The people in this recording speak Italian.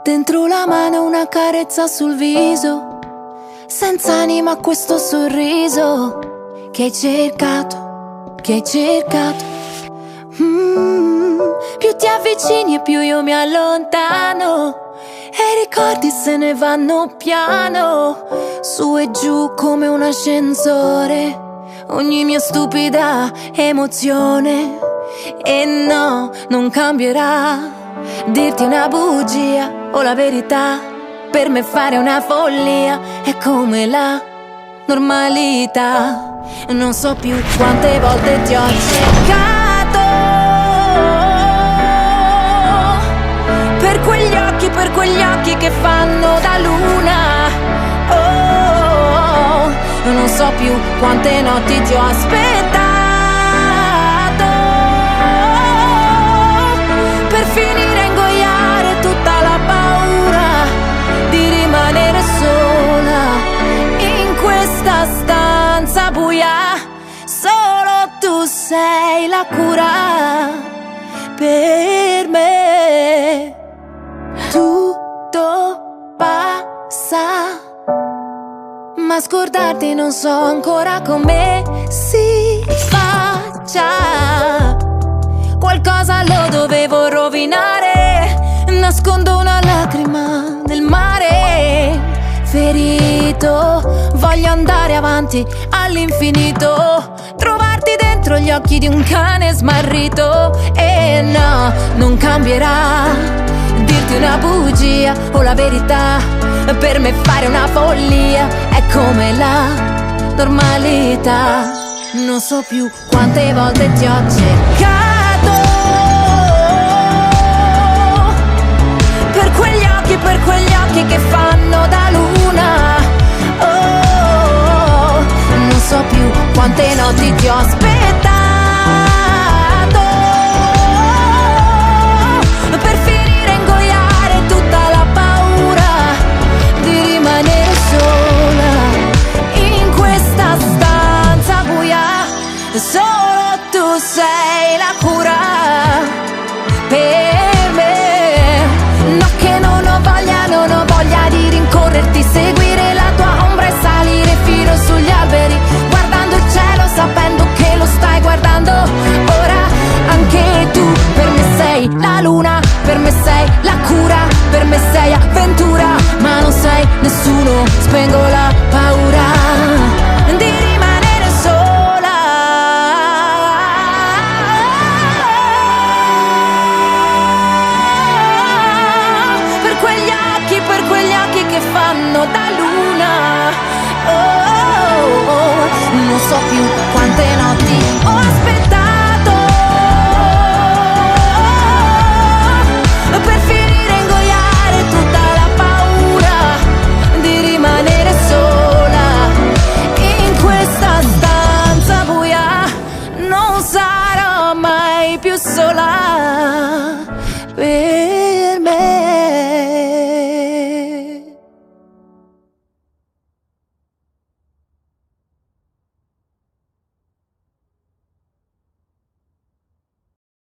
Dentro la mano una carezza sul viso, senza anima questo sorriso che hai cercato, che hai cercato. Più ti avvicini e più io mi allontano, e i ricordi se ne vanno piano, su e giù come un ascensore, ogni mia stupida emozione. E no, non cambierà dirti una bugia o la verità, per me fare una follia è come la normalità. Non so più quante volte ti ho cercato, per quegli occhi che fanno da luna. Oh, non so più quante notti ti ho aspettato, per finire a ingoiare tutta la paura di rimanere sola in questa stanza buia. Solo tu sei la cura per me. Tutto passa, ma scordarti non so ancora come si faccia. Qualcosa lo dovevo rovinare, nascondo una lacrima nel mare. Ferito, voglio andare avanti all'infinito, trovarti dentro gli occhi di un cane smarrito. E no, non cambierà dirti una bugia o la verità, per me fare una follia è come la normalità. Non so più quante volte ti ho cercato, per quegli occhi che fanno da luna. Oh, non so più quante notti ti ho aspettato, per finire a ingoiare tutta la paura di rimanere sola in questa stanza buia. Solo tu sei la cura per me. No, che non ho voglia di rincorrerti, seguire la tua ombra e salire fino sugli alberi, guardando il cielo sapendo che lo stai guardando. Ora anche tu per me sei la luna, per me sei la cura, per me sei avventura, ma non sei nessuno, spengo la paura di rimanere sola. Per quegli occhi che fanno da luna. Oh, oh, oh. Non so più quante notti ho